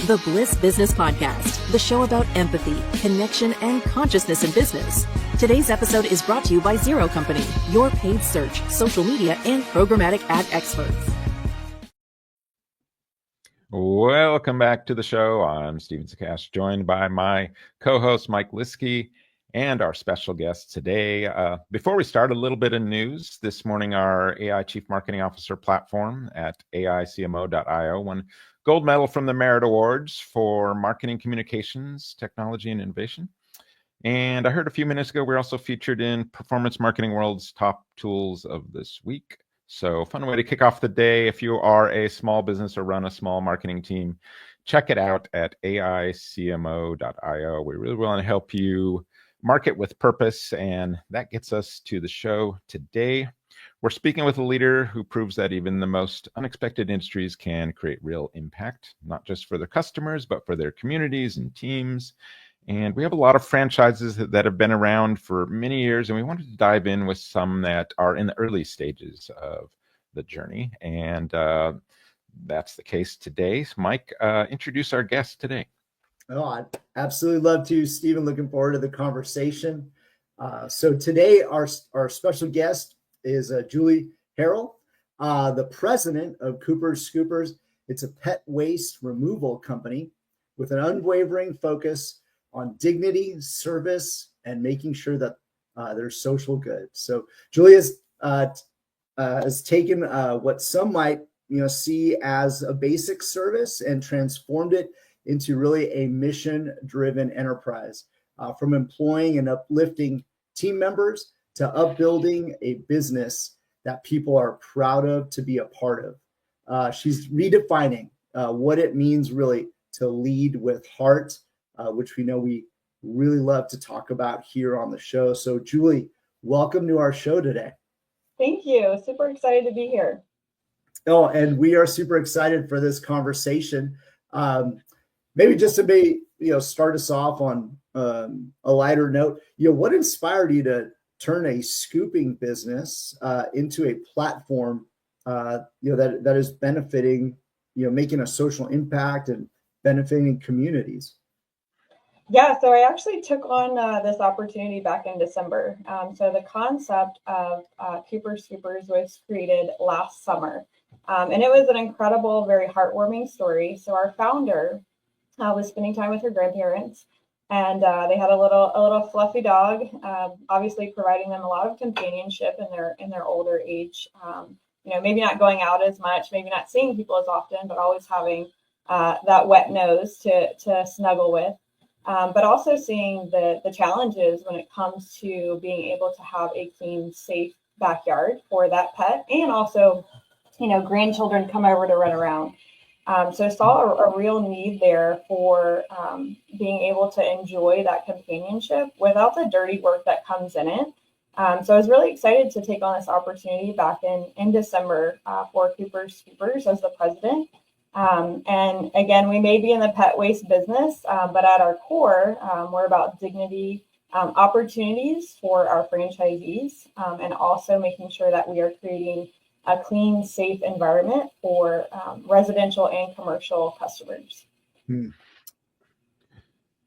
The Bliss Business Podcast, the show about empathy, connection, and consciousness in business. Today's episode is brought to you by Zero Company, your paid search, social media, and programmatic ad experts. Welcome back to the show. I'm Steven Sakach, joined by my co-host, Mike Liwski, and our special guest today. Before we start, a little bit of news. This morning, our AI Chief Marketing Officer platform at aicmo.io won gold medal from the Merit Awards for marketing communications, technology, and innovation. And I heard a few minutes ago, we're also featured in Performance Marketing World's top tools of this week. So fun way to kick off the day. If you are a small business or run a small marketing team, check it out at aicmo.io. We really want to help you market with purpose. And that gets us to the show today. We're speaking with a leader who proves that even the most unexpected industries can create real impact, not just for their customers, but for their communities and teams. And we have a lot of franchises that have been around for many years, and we wanted to dive in with some that are in the early stages of the journey. And that's the case today. So Mike, introduce our guest today. Oh, I'd absolutely love to, Stephen. Looking forward to the conversation. So today, our special guest is Julie Harrell, the president of Cooper's Scoopers. It's a pet waste removal company with an unwavering focus on dignity, service, and making sure that there's social good. So Julie has taken what some might see as a basic service and transformed it into really a mission-driven enterprise, from employing and uplifting team members to upbuilding a business that people are proud of to be a part of. She's redefining what it means really to lead with heart, which we know we really love to talk about here on the show. So Julie, welcome to our show today. Thank you. Super excited to be here. Oh, and we are super excited for this conversation. Maybe just to start us off on a lighter note, what inspired you to turn a scooping business into a platform that is benefiting, making a social impact and benefiting communities? Yeah, so I actually took on this opportunity back in December. So the concept of Cooper's Scoopers was created last summer. And it was an incredible, very heartwarming story. So our founder was spending time with her grandparents, and they had a little fluffy dog, obviously providing them a lot of companionship in their older age. Maybe not going out as much, maybe not seeing people as often, but always having that wet nose to snuggle with. But also seeing the challenges when it comes to being able to have a clean, safe backyard for that pet, and also, grandchildren come over to run around. So I saw a real need there for being able to enjoy that companionship without the dirty work that comes in it. So I was really excited to take on this opportunity back in December for Cooper's Scoopers as the president. And again, we may be in the pet waste business, but at our core, we're about dignity, opportunities for our franchisees, and also making sure that we are creating a clean, safe environment for residential and commercial customers.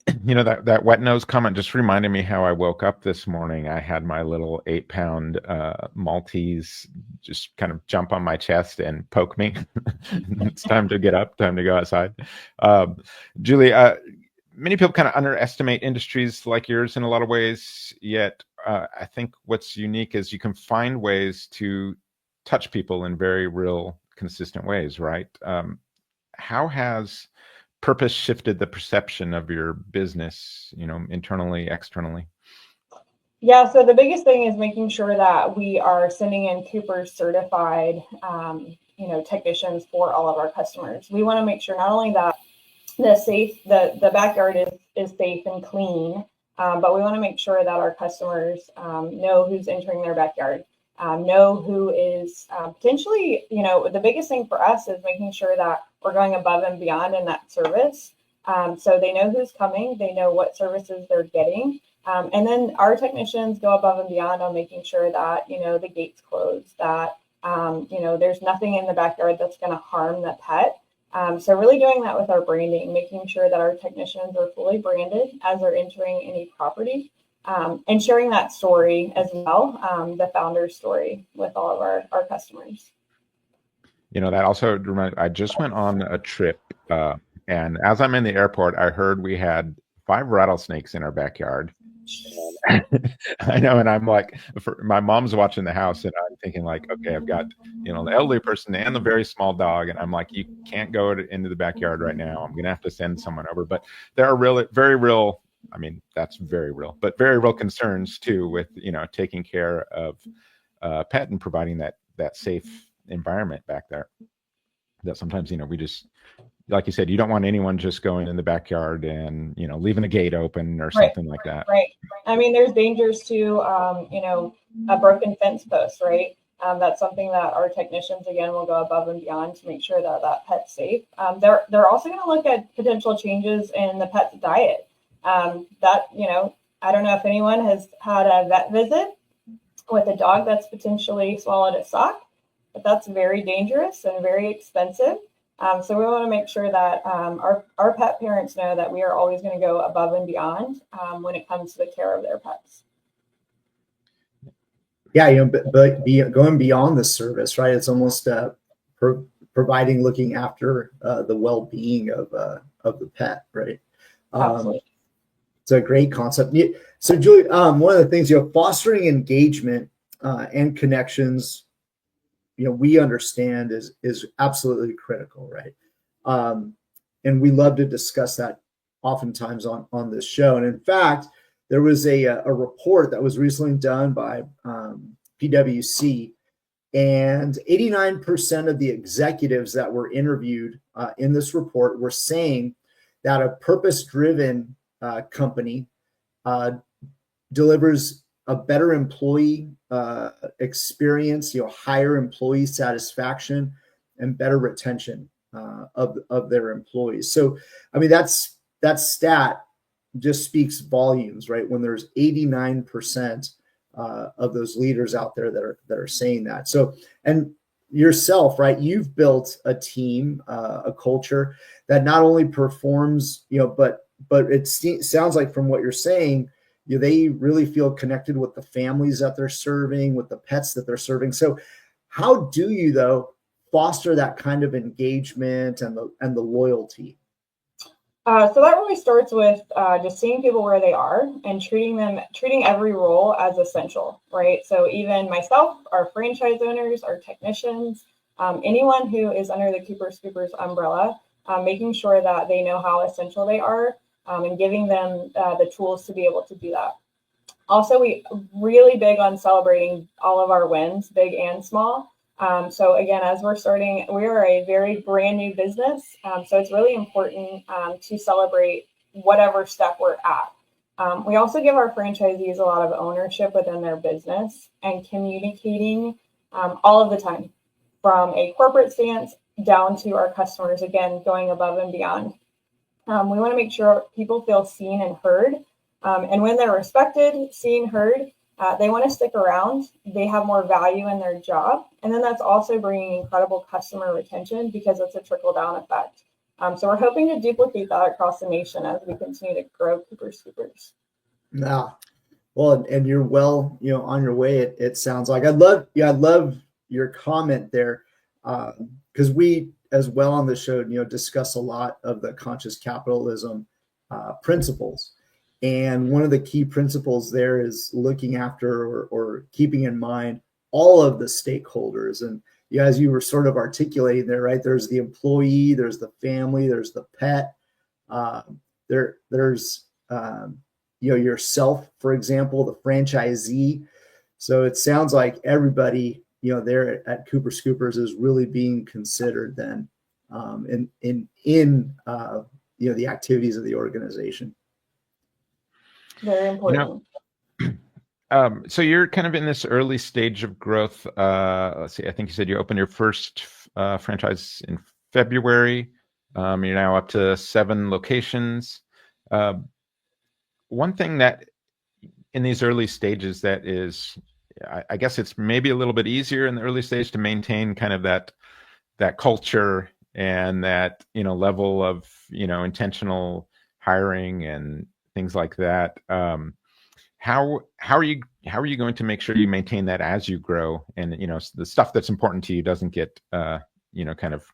That wet nose comment just reminded me how I woke up this morning. I had my little 8-pound Maltese just kind of jump on my chest and poke me. It's time to get up, time to go outside. Julie, many people kind of underestimate industries like yours in a lot of ways, yet I think what's unique is you can find ways to touch people in very real, consistent ways, right? How has purpose shifted the perception of your business, internally, externally? Yeah, so the biggest thing is making sure that we are sending in Cooper certified, technicians for all of our customers. We want to make sure not only that the backyard is safe and clean, but we want to make sure that our customers know who's entering their backyard, know who is potentially, the biggest thing for us is making sure that we're going above and beyond in that service. So they know who's coming, they know what services they're getting. And then our technicians go above and beyond on making sure that, the gate's closed, that, there's nothing in the backyard that's going to harm the pet. So really doing that with our branding, making sure that our technicians are fully branded as they're entering any property, and sharing that story as well, the founder's story with all of our customers. That also reminds, I just went on a trip, and as I'm in the airport, I heard we had 5 rattlesnakes in our backyard. I know, and I'm like, my mom's watching the house, and I'm thinking like, okay, I've got the elderly person and the very small dog, and I'm like, you can't go into the backyard right now. I'm gonna have to send someone over. But there are very real. I mean, that's very real, but very real concerns too with taking care of pet and providing that safe environment back there. That sometimes we just, like you said, you don't want anyone just going in the backyard and leaving the gate open or something like that. Right. I mean, there's dangers to a broken fence post, right? That's something that our technicians again will go above and beyond to make sure that pet's safe. They're also going to look at potential changes in the pet's diet. I don't know if anyone has had a vet visit with a dog that's potentially swallowed a sock, but that's very dangerous and very expensive. So we want to make sure that our pet parents know that we are always going to go above and beyond when it comes to the care of their pets. Yeah, but going beyond the service, right? It's almost providing, looking after the well-being of the pet, right? Absolutely. It's a great concept. So, Julie, one of the things, fostering engagement and connections, we understand is absolutely critical, right? And we love to discuss that oftentimes on this show. And in fact, there was a report that was recently done by PwC, and 89% of the executives that were interviewed in this report were saying that a purpose-driven company delivers a better employee experience, higher employee satisfaction, and better retention of their employees. So, I mean, that stat just speaks volumes, right? When there's 89% of those leaders out there that are saying that. So, and yourself, right? You've built a team, a culture that not only performs, but it sounds like from what you're saying, they really feel connected with the families that they're serving, with the pets that they're serving. So how do you, though, foster that kind of engagement and the loyalty? So that really starts with just seeing people where they are and treating every role as essential, right? So even myself, our franchise owners, our technicians, anyone who is under the Cooper Scoopers umbrella, making sure that they know how essential they are, and giving them the tools to be able to do that. Also, we really big on celebrating all of our wins, big and small. So again, as we're starting, we are a very brand new business. So it's really important to celebrate whatever step we're at. We also give our franchisees a lot of ownership within their business and communicating all of the time, from a corporate stance down to our customers, again, going above and beyond. We want to make sure people feel seen and heard. And when they're respected, seen, heard, they want to stick around. They have more value in their job. And then that's also bringing incredible customer retention because it's a trickle-down effect. So we're hoping to duplicate that across the nation as we continue to grow Cooper Scoopers. Yeah. Well, and you're well, on your way. It sounds like. I love your comment there, because we, as well, on the show, discuss a lot of the conscious capitalism principles. And one of the key principles there is looking after or keeping in mind all of the stakeholders. And as you were sort of articulating there, right? There's the employee, there's the family, there's the pet, there's yourself, for example, the franchisee. So it sounds like everybody, there at Cooper Scoopers is really being considered then in the activities of the organization. Very important. So you're kind of in this early stage of growth. Let's see, I think you said you opened your first franchise in February. You're now up to 7 locations. One thing that in these early stages that is, I guess it's maybe a little bit easier in the early stage to maintain kind of that culture and that, level of, intentional hiring and things like that. How are you going to make sure you maintain that as you grow, and the stuff that's important to you doesn't get kind of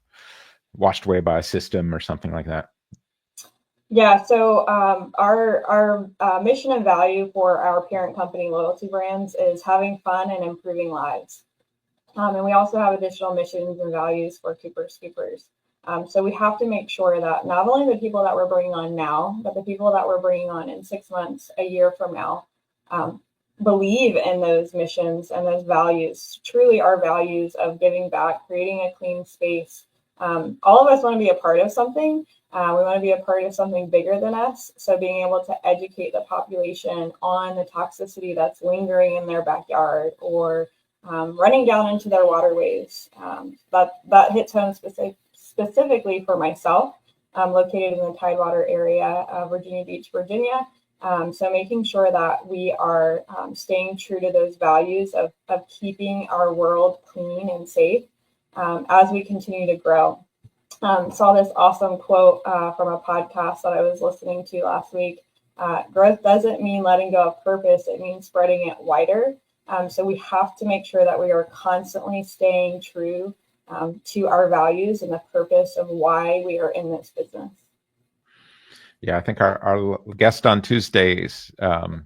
washed away by a system or something like that? Yeah, so our mission and value for our parent company loyalty brands is having fun and improving lives. And we also have additional missions and values for Cooper Scoopers. So we have to make sure that not only the people that we're bringing on now, but the people that we're bringing on in 6 months, a year from now, believe in those missions and those values, truly our values of giving back, creating a clean space. All of us want to be a part of something. We want to be a part of something bigger than us. So being able to educate the population on the toxicity that's lingering in their backyard or running down into their waterways, that hits home specifically for myself. I'm located in the Tidewater area of Virginia Beach, Virginia. So making sure that we are staying true to those values of keeping our world clean and safe as we continue to grow. Saw this awesome quote from a podcast that I was listening to last week. Growth doesn't mean letting go of purpose. It means spreading it wider. So we have to make sure that we are constantly staying true to our values and the purpose of why we are in this business. Yeah, I think our guest on Tuesdays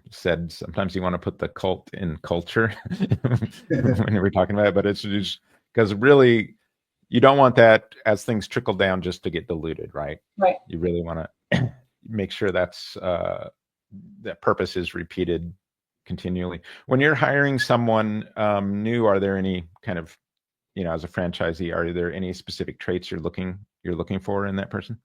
said sometimes you want to put the cult in culture when we're talking about it, but it's just because really you don't want that as things trickle down just to get diluted, right? Right. You really want to make sure that's that purpose is repeated continually. When you're hiring someone new, are there any kind of, as a franchisee, are there any specific traits you're looking for in that person?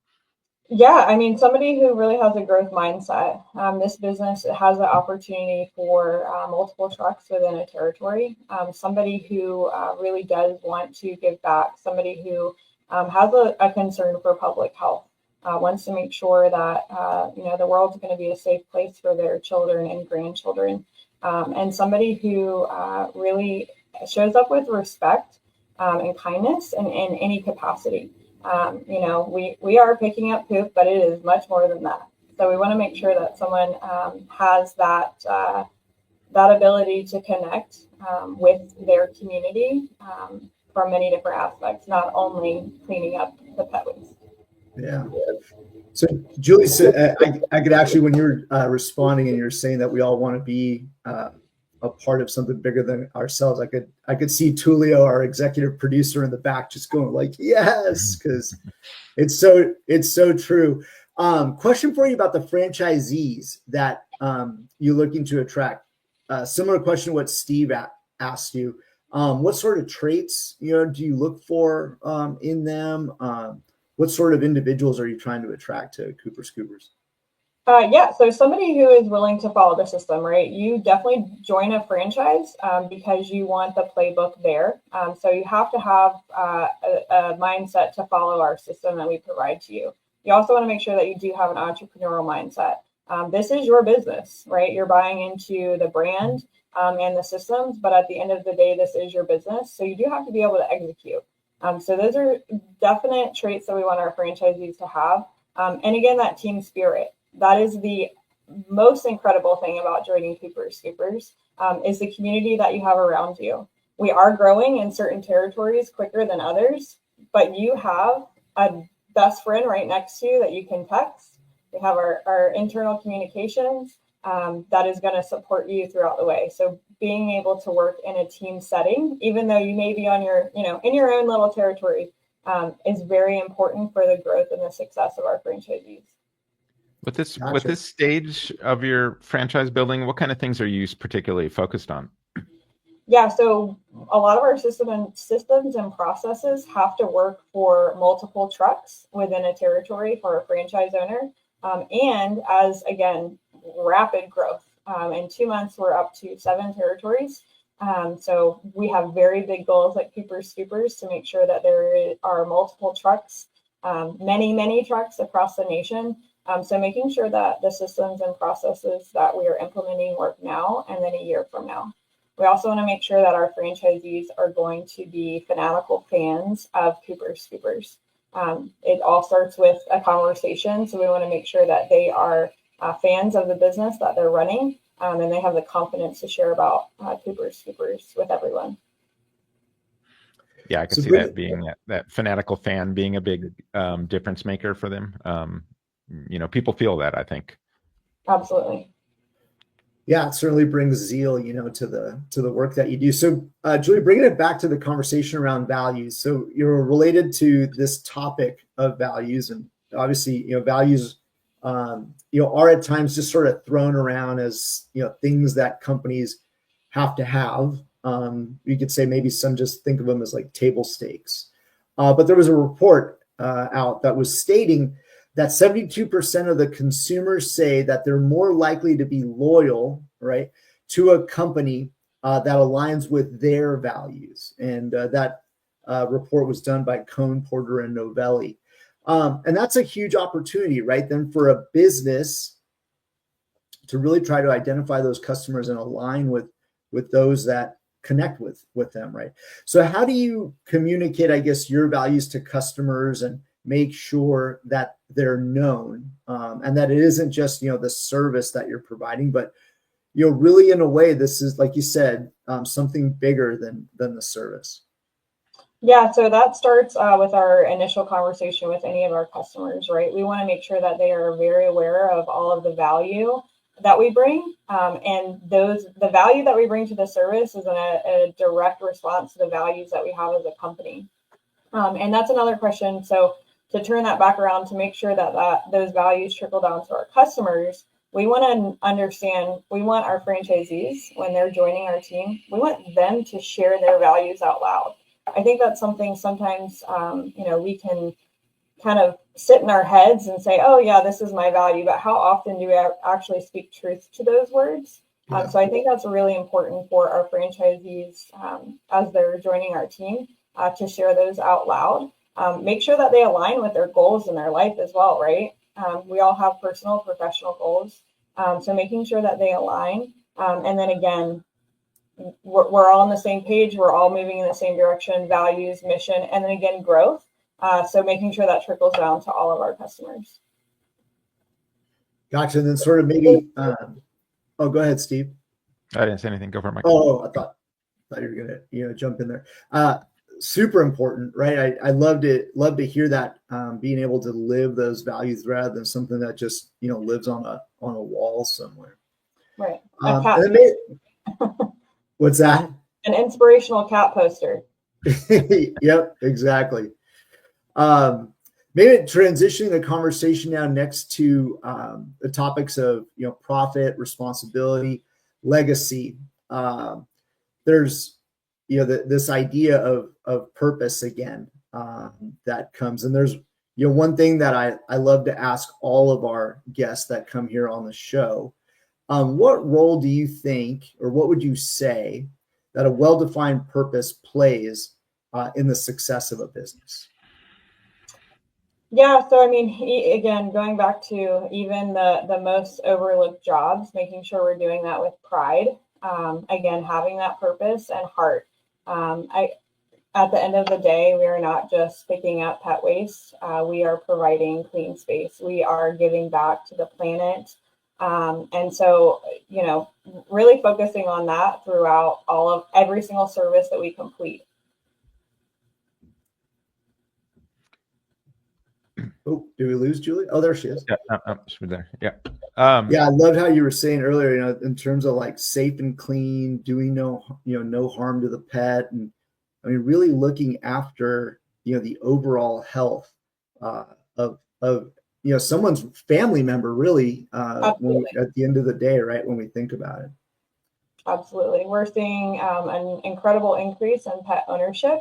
Yeah, I mean, somebody who really has a growth mindset. This business has the opportunity for multiple trucks within a territory. Somebody who really does want to give back. Somebody who has a concern for public health. Wants to make sure that the world's going to be a safe place for their children and grandchildren. And somebody who really shows up with respect and kindness in any capacity. We are picking up poop, but it is much more than that. So we want to make sure that someone has that ability to connect with their community from many different aspects, not only cleaning up the pet waste. Yeah. So Julie said, I could actually, when you're responding and you're saying that we all want to be a part of something bigger than ourselves, I could see Tulio, our executive producer, in the back just going like, yes, because it's so true. Question for you about the franchisees that you're looking to attract. Similar question to what Steve asked you. What sort of traits do you look for in them? What sort of individuals are you trying to attract to Cooper Scoopers? So somebody who is willing to follow the system, right? You definitely join a franchise because you want the playbook there. So you have to have a mindset to follow our system that we provide to you. You also want to make sure that you do have an entrepreneurial mindset. This is your business, right? You're buying into the brand and the systems, but at the end of the day, this is your business. So you do have to be able to execute. So those are definite traits that we want our franchisees to have. And again, that team spirit. That is the most incredible thing about joining Cooper Scoopers is the community that you have around you. We are growing in certain territories quicker than others, but you have a best friend right next to you that you can text. We have our internal communications that is going to support you throughout the way. So being able to work in a team setting, even though you may be on your, in your own little territory, is very important for the growth and the success of our franchisees. With this stage of your franchise building, what kind of things are you particularly focused on? Yeah, so a lot of our systems and processes have to work for multiple trucks within a territory for a franchise owner. And as, again, rapid growth. In 2 months, we're up to 7 territories. So we have very big goals at Cooper Scoopers to make sure that there are multiple trucks, many trucks across the nation. So making sure that the systems and processes that we are implementing work now and then a year from now. We also want to make sure that our franchisees are going to be fanatical fans of Cooper Scoopers. It all starts with a conversation. So we want to make sure that they are fans of the business that they're running, and they have the confidence to share about Cooper's Scoopers with everyone. Yeah, I can see that being that fanatical fan being a big difference maker for them. People feel that, I think. Absolutely. Yeah, it certainly brings zeal, to the work that you do. So, Julie, bringing it back to the conversation around values. So, you're related to this topic of values, and obviously, values, are at times just sort of thrown around as things that companies have to have. You could say maybe some just think of them as like table stakes. But there was a report out that was stating that 72% of the consumers say that they're more likely to be loyal, right, to a company that aligns with their values. And that report was done by Cohn, Porter, and Novelli. And that's a huge opportunity, right, then for a business to really try to identify those customers and align with those that connect with them, right? So how do you communicate, I guess, your values to customers and make sure that they're known, and that it isn't just, the service that you're providing, but, really in a way, this is, like you said, something bigger than the service? Yeah, so that starts with our initial conversation with any of our customers, right? We want to make sure that they are very aware of all of the value that we bring, and the value that we bring to the service is a direct response to the values that we have as a company. And that's another question. So to turn that back around, to make sure that those values trickle down to our customers, we want to understand, we want our franchisees, when they're joining our team, we want them to share their values out loud. I think that's something sometimes, we can kind of sit in our heads and say, oh yeah, this is my value, but how often do we actually speak truth to those words? Yeah. So I think that's really important for our franchisees as they're joining our team to share those out loud. Make sure that they align with their goals in their life as well, right? We all have personal, professional goals. So making sure that they align. And then again, we're all on the same page. We're all moving in the same direction, values, mission, and then again, growth. So making sure that trickles down to all of our customers. Gotcha. And then sort of maybe, go ahead, Steve. I didn't say anything. Go for it, Mike. Oh, I thought you were gonna, jump in there. Super important, right? I love to hear that, being able to live those values rather than something that just, lives on a wall somewhere. Right. What's that? An inspirational cat poster. Yep, exactly. Maybe transitioning the conversation now next to the topics of profit, responsibility, legacy. There's this idea of purpose again that comes, and there's one thing that I love to ask all of our guests that come here on the show. What role do you think, or what would you say that a well-defined purpose plays in the success of a business? Yeah, so I mean, again, going back to even the most overlooked jobs, making sure we're doing that with pride. Again, having that purpose and heart. At the end of the day, we are not just picking up pet waste. We are providing clean space. We are giving back to the planet. And so, really focusing on that throughout every single service that we complete. Oh, did we lose Julie? Oh, there she is. Yeah, she's there. Yeah. Yeah, I loved how you were saying earlier, in terms of like safe and clean, doing no harm to the pet, and I mean really looking after the overall health of someone's family member, really, at the end of the day, right, when we think about it. Absolutely. We're seeing an incredible increase in pet ownership.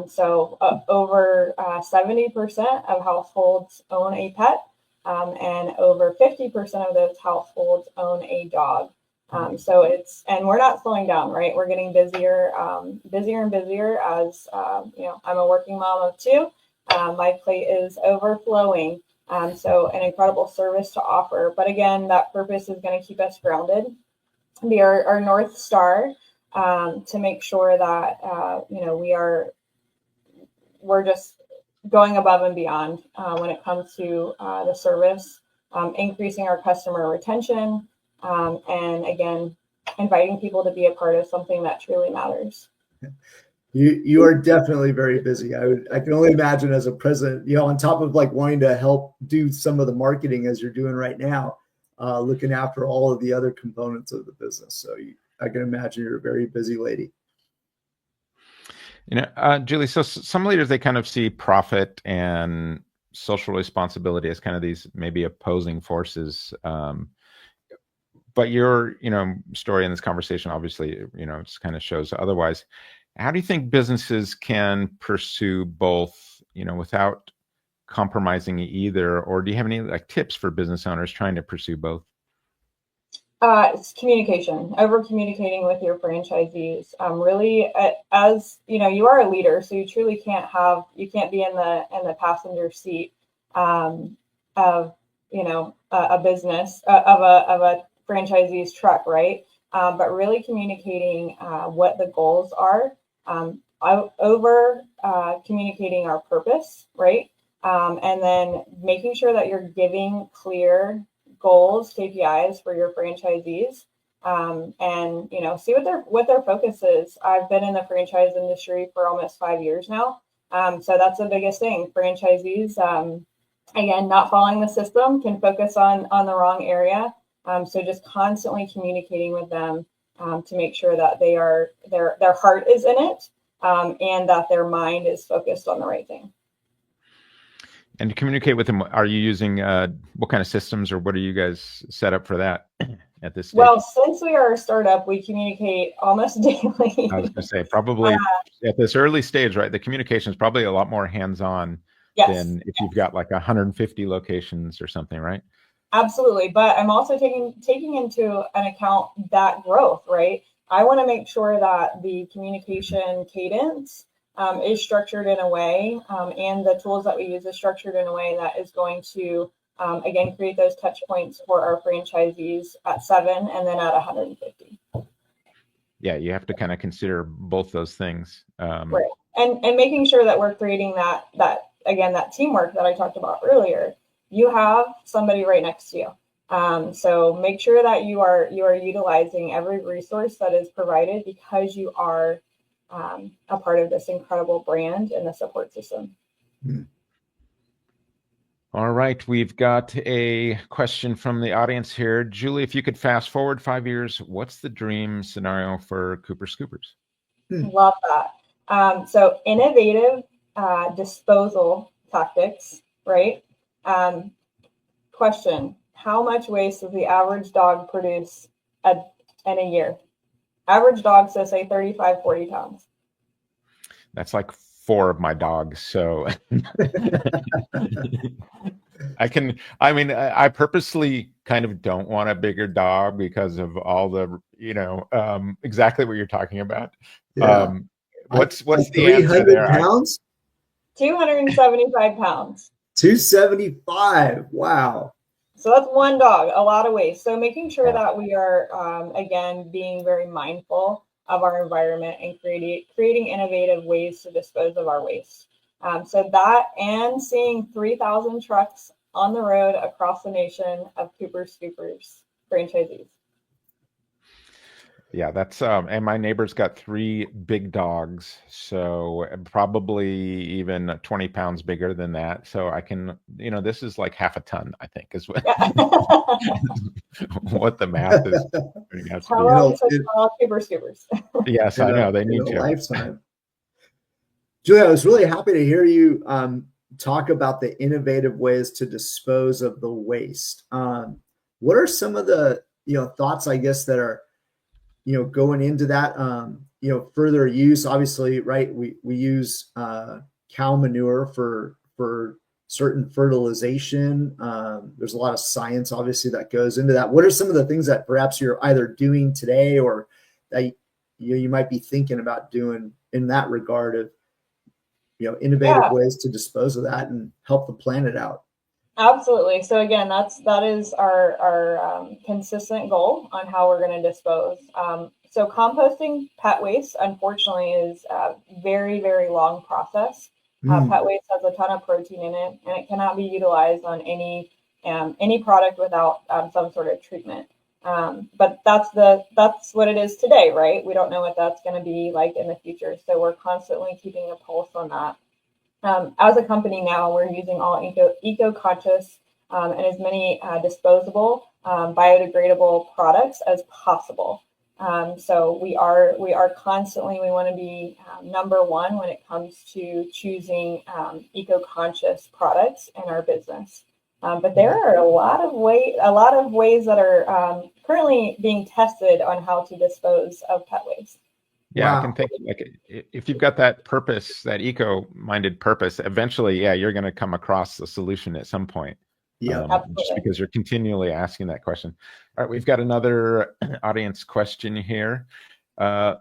So over 70% of households own a pet, and over 50% of those households own a dog. And we're not slowing down, right? We're getting busier and busier as, I'm a working mom of two. My plate is overflowing. So an incredible service to offer. But again, that purpose is going to keep us grounded, be our North Star, to make sure that, we're just going above and beyond when it comes to the service, increasing our customer retention, and again, inviting people to be a part of something that truly matters. You are definitely very busy. I can only imagine as a president, on top of like wanting to help do some of the marketing as you're doing right now, looking after all of the other components of the business. So I can imagine you're a very busy lady. Julie, so some leaders, they kind of see profit and social responsibility as kind of these maybe opposing forces. But your, story in this conversation, obviously, just kind of shows otherwise. How do you think businesses can pursue both, without compromising either? Or do you have any tips for business owners trying to pursue both? It's communication, over communicating with your franchisees. Really, as you are a leader, so you truly can't be in the passenger seat of a business of a franchisee's truck, right? But really communicating what the goals are, over communicating our purpose, right? And then making sure that you're giving clear goals, KPIs for your franchisees, and see what their focus is. I've been in the franchise industry for almost 5 years now, so that's the biggest thing. Franchisees, again, not following the system, can focus on the wrong area. So just constantly communicating with them to make sure that their heart is in it, and that their mind is focused on the right thing. And to communicate with them, are you using what kind of systems, or what are you guys set up for that at this stage? Well, since we are a startup, we communicate almost daily. I was going to say, probably at this early stage, right? The communication is probably a lot more hands-on than if you've got like 150 locations or something, right? Absolutely. But I'm also taking into an account that growth, right? I want to make sure that the communication cadence is structured in a way, and the tools that we use is structured in a way that is going to, again, create those touch points for our franchisees at 7 and then at 150. Yeah, you have to kind of consider both those things. Right. And making sure that we're creating that teamwork that I talked about earlier. You have somebody right next to you. So make sure that you are utilizing every resource that is provided, because you are a part of this incredible brand and the support system. All right. We've got a question from the audience here. Julie, if you could fast forward 5 years, what's the dream scenario for Cooper Scoopers? Love that. So innovative disposal tactics, right? Question: how much waste does the average dog produce in a year? Average dog, so say 35, 40 pounds. That's like 4 of my dogs. So I purposely kind of don't want a bigger dog because of all the, exactly what you're talking about. Yeah. What's the answer 300 there? pounds? 275 pounds. 275. Wow. So that's one dog, a lot of waste. So making sure that we are, again, being very mindful of our environment and creating innovative ways to dispose of our waste. So that, and seeing 3,000 trucks on the road across the nation of Cooper Scoopers franchisees. Yeah, that's and my neighbor's got 3 big dogs, so probably even 20 pounds bigger than that. So I can, this is like half a ton, I think, is what, what the math is. Cooper Scoopers. Yes, I know they need to. Lifetime. Julie, I was really happy to hear you talk about the innovative ways to dispose of the waste. What are some of the thoughts, I guess, that are going into that, further use? Obviously, right, we use cow manure for certain fertilization. There's a lot of science, obviously, that goes into that. What are some of the things that perhaps you're either doing today or that you might be thinking about doing in that regard of innovative ways to dispose of that and help the planet out? Absolutely. So again, that is our consistent goal on how we're going to dispose. So composting pet waste, unfortunately, is a very, very long process. Pet waste has a ton of protein in it, and it cannot be utilized on any product without some sort of treatment. But that's what it is today, right? We don't know what that's going to be like in the future, so we're constantly keeping a pulse on that. As a company now, we're using all eco-conscious and as many disposable, biodegradable products as possible. So we are constantly, we want to be number one when it comes to choosing eco-conscious products in our business. But there are a lot of ways that are currently being tested on how to dispose of pet waste. Yeah, Wow. I can think like if you've got that purpose, that eco-minded purpose, eventually, yeah, you're going to come across a solution at some point. Yeah, just because you're continually asking that question. All right, we've got another audience question here. Are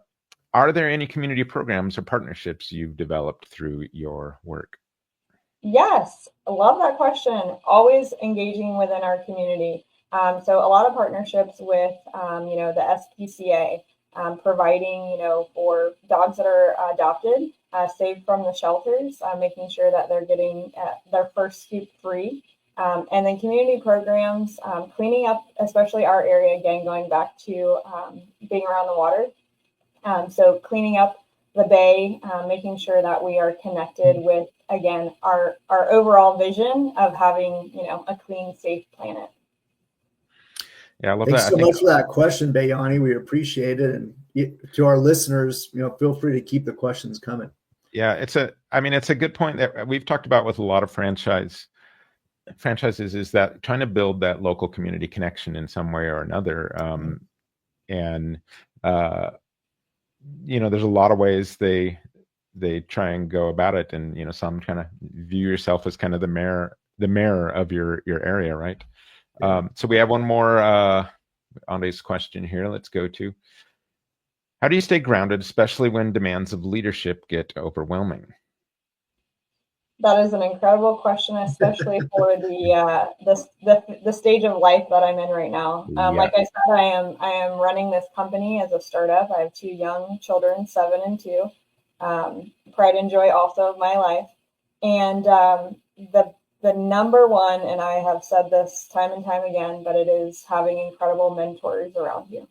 there any community programs or partnerships you've developed through your work? Yes, I love that question. Always engaging within our community. So a lot of partnerships with, the SPCA, providing, for dogs that are adopted, saved from the shelters, making sure that they're getting their first scoop free. And then community programs, cleaning up, especially our area, again, going back to being around the water. So cleaning up the bay, making sure that we are connected with, again, our overall vision of having, a clean, safe planet. Yeah, I love Thanks that. so much for that question, Bayani. We appreciate it. And to our listeners, feel free to keep the questions coming. Yeah, it's a good point that we've talked about with a lot of franchises, is that trying to build that local community connection in some way or another. There's a lot of ways they try and go about it, and some kind of view yourself as kind of the mayor of your area, right? So we have one more Andre's question here. Let's go to: how do you stay grounded, especially when demands of leadership get overwhelming? That is an incredible question, especially for the stage of life that I'm in right now. Like I said, I am running this company as a startup. I have 2 young children, 7 and 2. Pride and joy also of my life. And the number one, and I have said this time and time again, but it is having incredible mentors around you.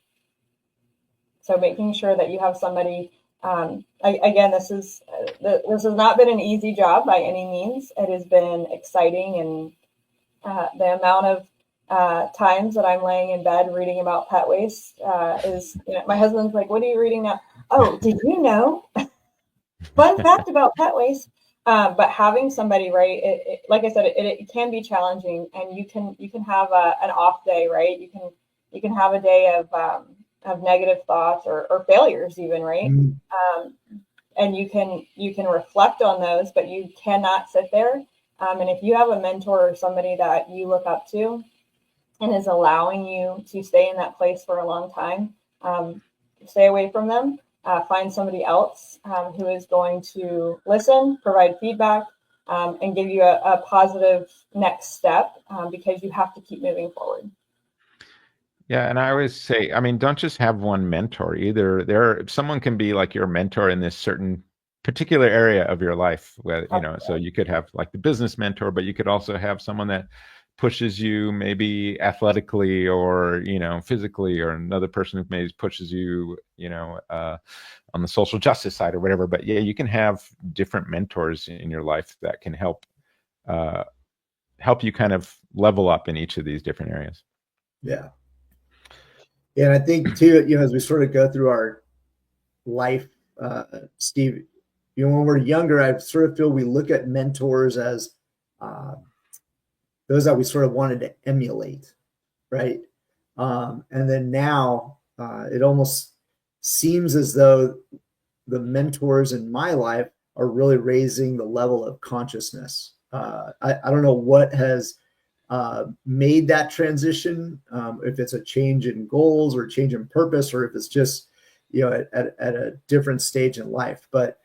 So making sure that you have somebody. Again, this has not been an easy job by any means. It has been exciting, and the amount of times that I'm laying in bed reading about pet waste is, my husband's like, "What are you reading now?" "Oh, did you know?" Fun fact about pet waste. But having somebody, right? Like I said, it can be challenging, and you can have an off day, right? You can have a day of negative thoughts or failures even, right? And you can reflect on those, but you cannot sit there. And if you have a mentor or somebody that you look up to and is allowing you to stay in that place for a long time, stay away from them. Find somebody else who is going to listen, provide feedback, and give you a positive next step, because you have to keep moving forward. Yeah, and I always say, don't just have one mentor either. Someone can be like your mentor in this certain particular area of your life, where so you could have like the business mentor, but you could also have someone that pushes you maybe athletically or physically, or another person who maybe pushes you on the social justice side or whatever. But yeah, you can have different mentors in your life that can help you kind of level up in each of these different areas. Yeah. And I think too, as we sort of go through our life, Steve, when we're younger, I sort of feel we look at mentors as those that we sort of wanted to emulate, right? And then now it almost seems as though the mentors in my life are really raising the level of consciousness. I don't know what has made that transition, if it's a change in goals or change in purpose, or if it's just at a different stage in life. But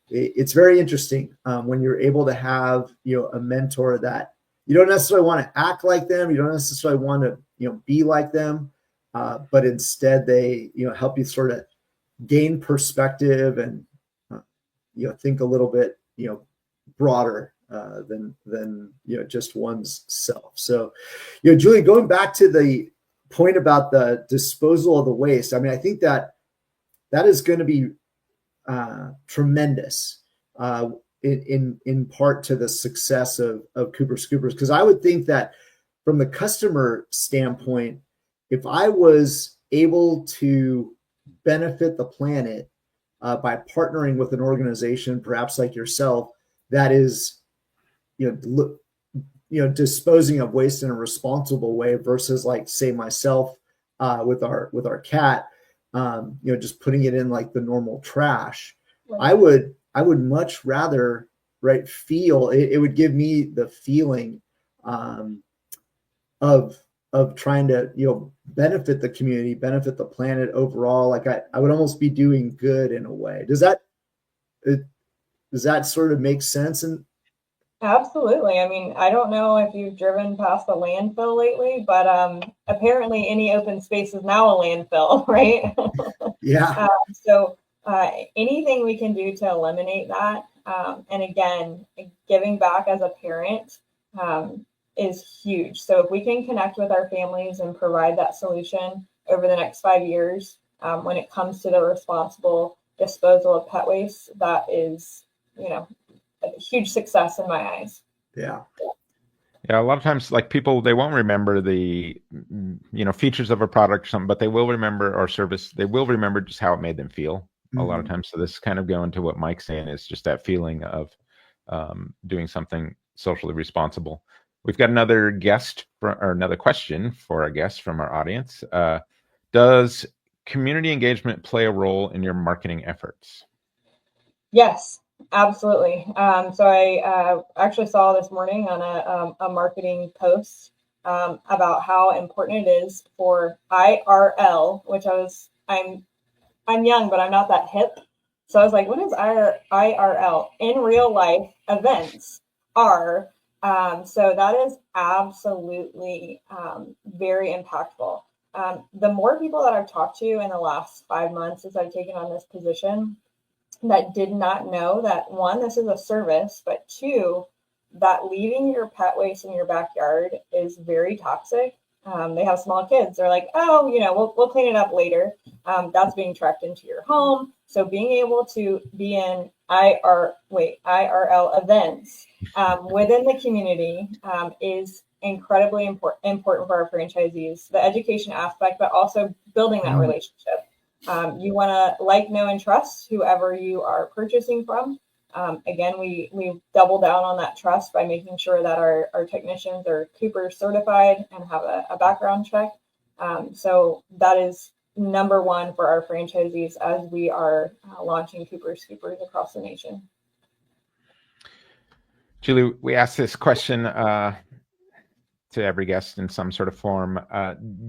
it's very interesting when you're able to have a mentor that you don't necessarily want to act like them, you don't necessarily want to be like them, but instead they help you sort of gain perspective and think a little bit broader than just one's self. So, Julie, going back to the point about the disposal of the waste, I mean, I think that is going to be tremendous in part to the success of Cooper Scoopers, because I would think that from the customer standpoint, if I was able to benefit the planet by partnering with an organization, perhaps like yourself, that is, disposing of waste in a responsible way versus, like, say, myself with our cat, just putting it in like the normal trash. Right. I would much rather, right, feel it would give me the feeling of trying to benefit the community, benefit the planet overall. Like I would almost be doing good in a way. Does that sort of make sense? And absolutely. I mean, I don't know if you've driven past the landfill lately, but apparently any open space is now a landfill, right? Yeah. So anything we can do to eliminate that, and again, giving back as a parent is huge. So if we can connect with our families and provide that solution over the next 5 years, when it comes to the responsible disposal of pet waste, that is, a huge success in my eyes. Yeah. Yeah, a lot of times, like, people, they won't remember the, features of a product or something, but they will remember our service. They will remember just how it made them feel a lot of times. So this is kind of going to what Mike's saying, is just that feeling of doing something socially responsible. We've got another another question for our guest from our audience. Does community engagement play a role in your marketing efforts? Yes, absolutely. So I actually saw this morning on a marketing post about how important it is for IRL, which I'm young, but I'm not that hip. So I was like, what is IRL? In real life events are. So that is absolutely very impactful. The more people that I've talked to in the last 5 months since I've taken on this position that did not know that, one, this is a service, but two, that leaving your pet waste in your backyard is very toxic. They have small kids. They're like, oh, we'll clean it up later. That's being tracked into your home. So being able to be in IRL events within the community is incredibly important for our franchisees. The education aspect, but also building that relationship. You want to know, and trust whoever you are purchasing from. Again, we double down on that trust by making sure that our technicians are Cooper certified and have a background check. So that is number one for our franchisees as we are launching Cooper Scoopers across the nation. Julie, we asked this question to every guest in some sort of form.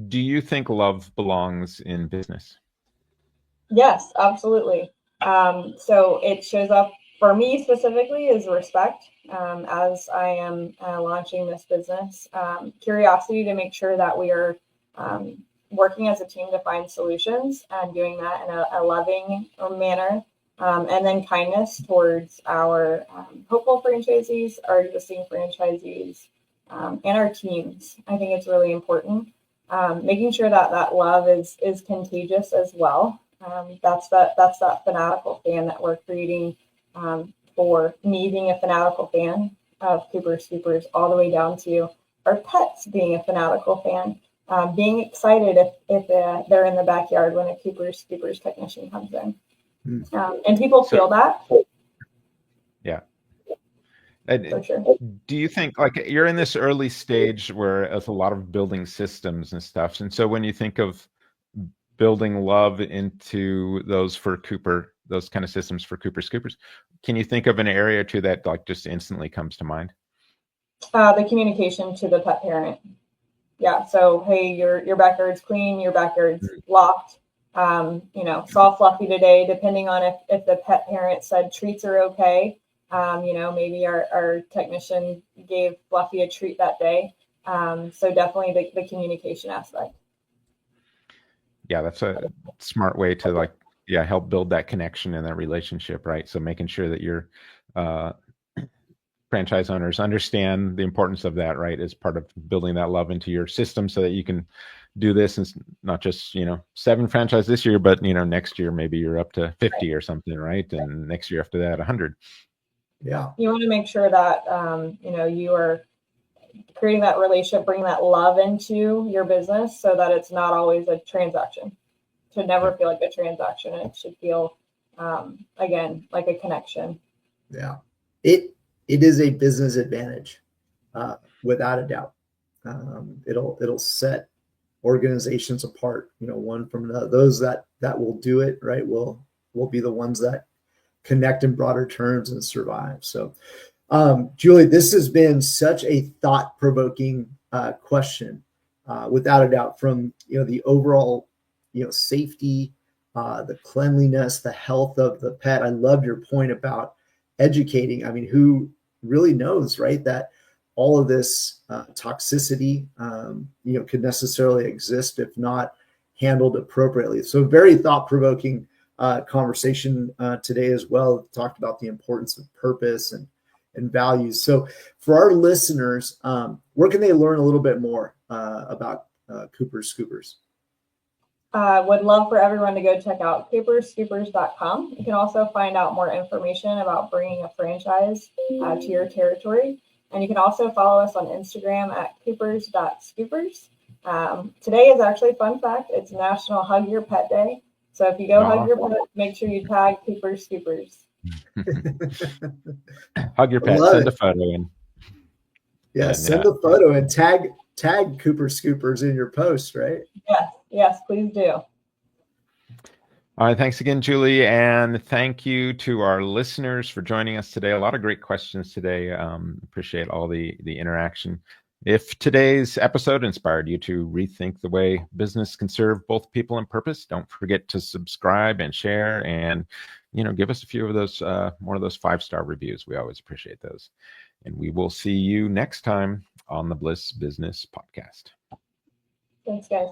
Do you think love belongs in business? Yes, absolutely. So it shows up for me specifically is respect as I am launching this business. Curiosity to make sure that we are working as a team to find solutions and doing that in a loving manner. And then kindness towards our hopeful franchisees, our existing franchisees, and our teams. I think it's really important. Making sure that love is contagious as well. That's that fanatical fan that we're creating for me being a fanatical fan of Cooper Scoopers, all the way down to our pets being a fanatical fan, being excited if they're in the backyard when a Cooper Scoopers technician comes in. And people feel that. Yeah. For sure. Do you think, like, you're in this early stage where it's a lot of building systems and stuff, and so when you think of building love into those for Cooper, those kind of systems for Cooper Scoopers, can you think of an area or two that, like, just instantly comes to mind? The communication to the pet parent. Yeah. So, hey, your backyard's clean, your backyard's locked. Saw Fluffy today, depending on if the pet parent said treats are okay. Maybe our technician gave Fluffy a treat that day. So definitely the communication aspect. Yeah, that's a smart way to help build that connection and that relationship, right? So making sure that you're franchise owners understand the importance of that, right? As part of building that love into your system so that you can do this and not just, 7 franchise this year, but, next year, maybe you're up to 50 or something, right? And next year after that, 100. Yeah. You want to make sure that, you are creating that relationship, bringing that love into your business so that it's not always a transaction. It should never feel like a transaction. It should feel, again, like a connection. Yeah. It is a business advantage, without a doubt. It'll set organizations apart, one from another. Those that will do it, right, will be the ones that connect in broader terms and survive. So, Julie, this has been such a thought-provoking question, without a doubt, from the overall safety, the cleanliness, the health of the pet. I loved your point about educating. I mean, who really knows, right, that all of this toxicity could necessarily exist if not handled appropriately. So very thought-provoking conversation today as well. Talked about the importance of purpose and values. So for our listeners, where can they learn a little bit more about Cooper's Scoopers? Would love for everyone to go check out cooperscoopers.com. You can also find out more information about bringing a franchise to your territory. And you can also follow us on Instagram at coopers.scoopers. Today is actually, fun fact, it's National Hug Your Pet Day. So if you go hug your pet, make sure you tag Cooper's Scoopers. Hug your pet, send a photo in. Yeah, send a photo and tag Cooper Scoopers in your post, right? Yes, please do. All right, thanks again, Julie, and thank you to our listeners for joining us today. A lot of great questions today. Appreciate all the interaction. If today's episode inspired you to rethink the way business can serve both people and purpose, don't forget to subscribe and share, and give us a few of those more of those 5-star reviews. We always appreciate those. And we will see you next time on the Bliss Business Podcast. Thanks, guys.